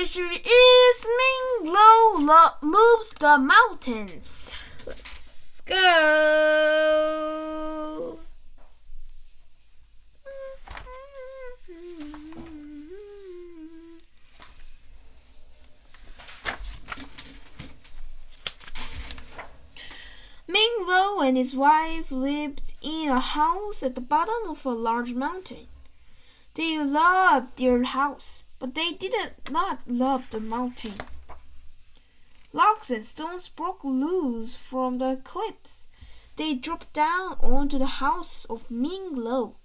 adventure is Ming Lo moves the mountains. Let's go. Ming Lo and his wife lived in a house at the bottom of a large mountain. They loved their house, but they did not love the mountain. Logs and stones broke loose from the cliffs. They dropped down onto the house of Ming Lo.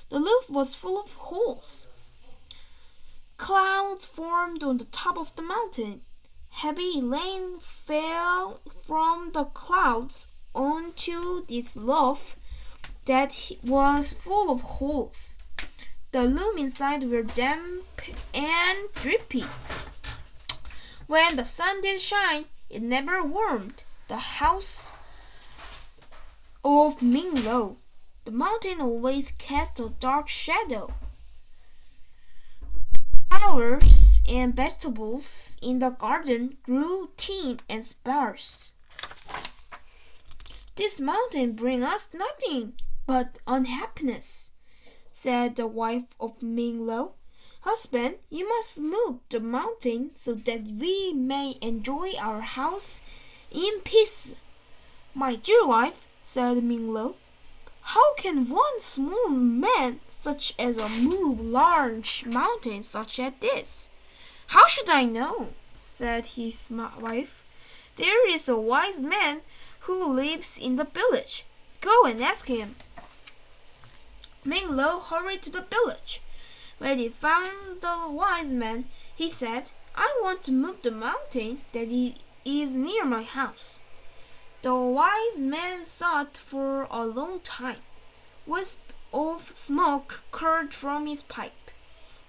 The roof was full of holes. Clouds formed on the top of the mountain. Heavy rain fell from the clouds onto this roof that was full of holes. The rooms inside were damp and drippy. When the sun did shine, it never warmed the house of Ming Lo. The mountain always cast a dark shadow. Flowers and vegetables in the garden grew thin and sparse. "This mountain brings us nothing but unhappiness," said the wife of Ming Lo. "Husband, you must move the mountain so that we may enjoy our house in peace." "My dear wife," said Ming Lo, "how can one small man such as I move large mountains such as this?" "How should I know?" said his wife. "There is a wise man who lives in the village. Go and ask him." Ming Lo hurried to the village. When he found the wise man, he said, "I want to move the mountain that is near my house." The wise man thought for a long time. Wisp of smoke curled from his pipe.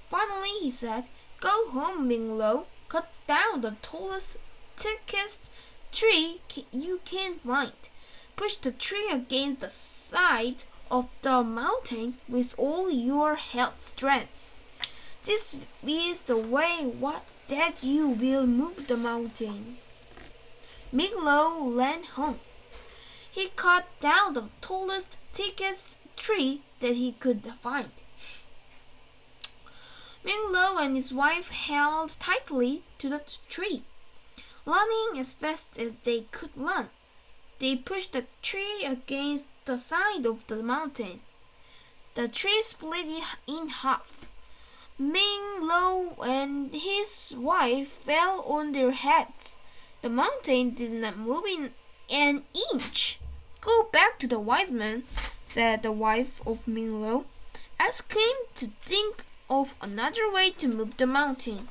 Finally he said, "Go home, Ming Lo. Cut down the tallest, thickest tree you can find. Push the tree against the side of the mountain with all your strength. This is the way that you will move the mountain." Ming Lo ran home. He cut down the tallest, thickest tree that he could find. Ming Lo and his wife held tightly to the tree, running as fast as they could run. They pushed the tree against the side of the mountain. The tree split in half. Ming Lo and his wife fell on their heads. The mountain did not move in an inch. "Go back to the wise man," said the wife of Ming Lo. "Ask him to think of another way to move the mountain."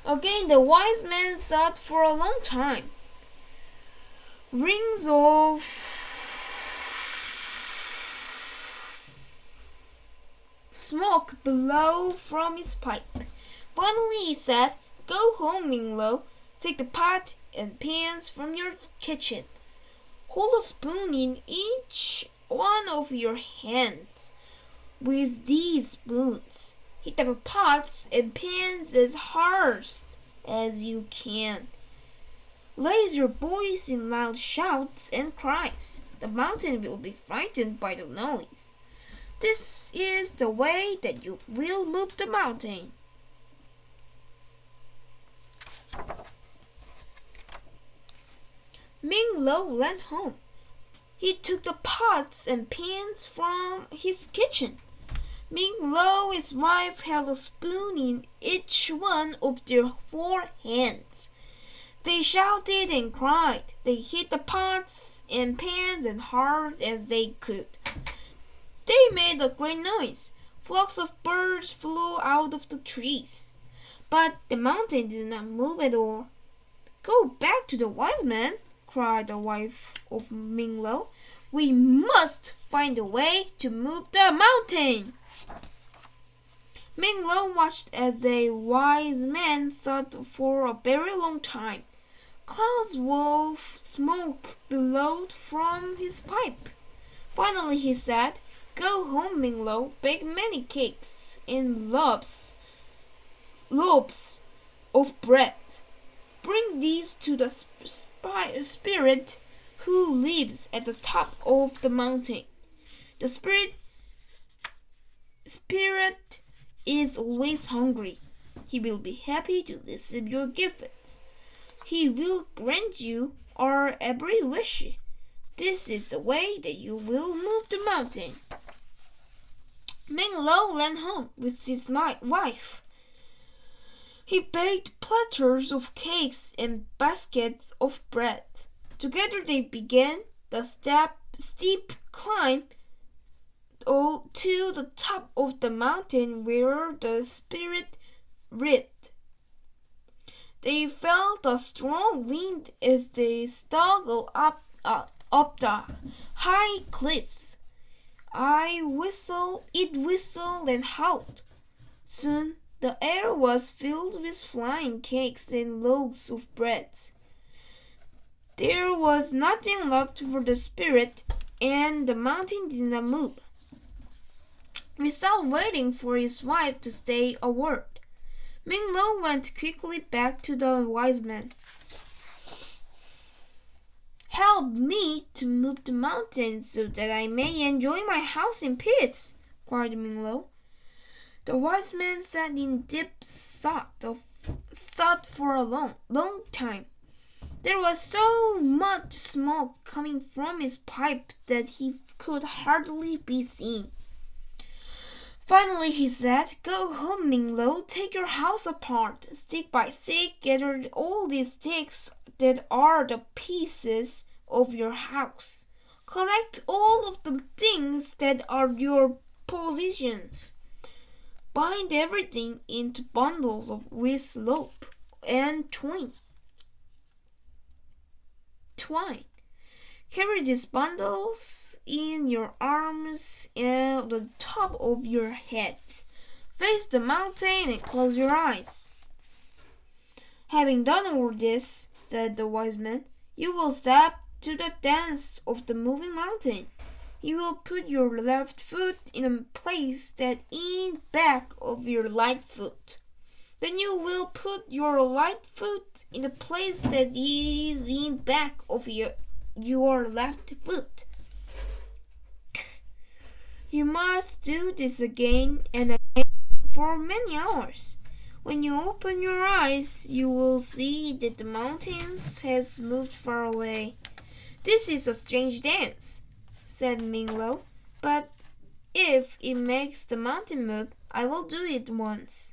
Again the wise man thought for a long time. Rings of smoke blew from his pipe. Finally he said, "Go home, Ming Lo. Take the pot and pans from your kitchen. Hold a spoon in each one of your hands. With these spoons, hit the pots and pans as hard as you can. Raise your voice in loud shouts and cries. The mountain will be frightened by the noise. This is the way that you will move the mountain." Ming Lo ran home. He took the pots and pans from his kitchen. Ming Lo and his wife held a spoon in each one of their 4 hands. They shouted and cried. They hit the pots and pans as hard as they could. They made a great noise. Flocks of birds flew out of the trees. But the mountain did not move at all. "Go back to the wise man," cried the wife of Ming Lo. "We must find a way to move the mountain." Ming Lo watched as the wise man thought for a very long time. Clouds of smoke billowed from his pipe. Finally he said, "Go home, Ming Lo. Bake many cakes and loaves loaves of bread. Bring these to the spirit who lives at the top of the mountain. The spirit is always hungry. He will be happy to receive your gifts. He will grant you our every wish. This is the way that you will move the mountain. Ming Lo ran home with his wife. He baked platters of cakes and baskets of bread. Together they began the steep climb to the top of the mountain where the spirit lived. They felt a strong wind as they struggled up the high cliffs. It whistled and howled. Soon the air was filled with flying cakes and loaves of bread. There was nothing left for the spirit, and the mountain did not move. Without waiting for his wife to say a word, Ming Lo went quickly back to the wise man. "Help me to move the mountain so that I may enjoy my house in peace," cried Ming Lo. The wise man sat in deep thought for a long time. There was so much smoke coming from his pipe that he could hardly be seen. Finally he said, "Go home, Ming Lo. Take your house apart. Stick by stick, gather all these sticks that are the pieces of your house. Collect all of the things that are your possessions. Bind everything into bundles with rope and twine. Carry these bundles in your arms and the top of your heads. Face the mountain and close your eyes." "Having done all this," said the wise man, "you will step to the dance of the moving mountain. You will put your left foot in a place that is back of your right foot. Then you will put your right foot in a place that is in back of your left foot. You must do this again and again for many hours. When you open your eyes, you will see that the mountain has moved far away." "This is a strange dance," said Ming Lo, "but if it makes the mountain move, I will do it once."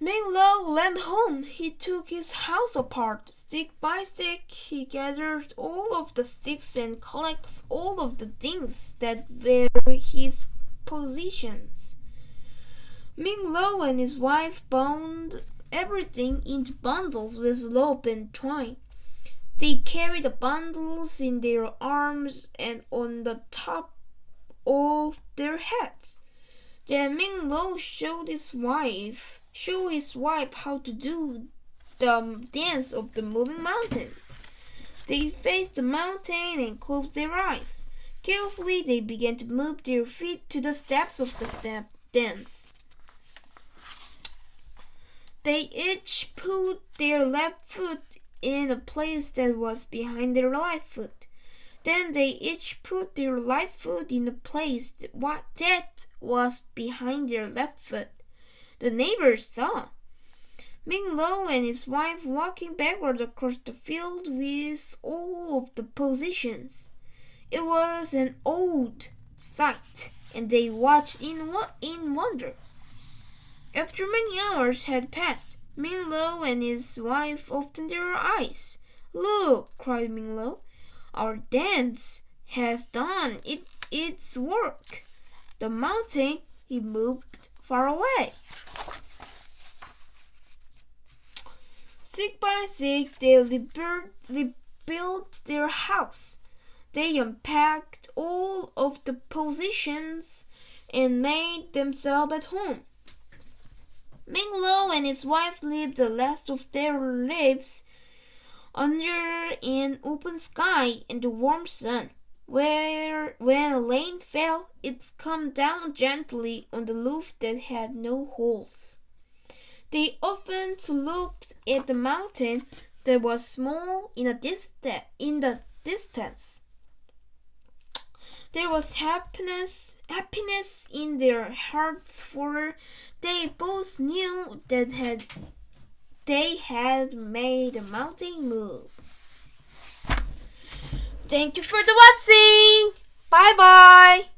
Ming Lo ran home. He took his house apart. Stick by stick, he gathered all of the sticks and collected all of the things that were his possessions. Ming Lo and his wife bound everything into bundles with rope and twine. They carried the bundles in their arms and on the top of their heads. Then Ming Lo showed his wife how to do the dance of the moving mountains. They faced the mountain and closed their eyes. Carefully they began to move their feet to the steps of the dance. They each put their left foot in a place that was behind their right foot. Then they each put their right foot in a place that was behind their left foot. The neighbors saw Ming Lo and his wife walking backward across the field with all of the possessions. It was an odd sight, and they watched in wonder. After many hours had passed, Ming Lo and his wife opened their eyes. "Look," cried Ming Lo, "our dance has done its work." The mountain he moved far away. Stick by stick, they rebuilt their house. They unpacked all of the possessions and made themselves at home. Ming Lo and his wife lived the last of their lives under an open sky and the warm sun. where when rain fell, it came down gently on the roof that had no holes. They often looked at the mountain that was small in the distance. There was happiness in their hearts, for they both knew that they had made the mountain move. Thank you for the watching. Bye bye.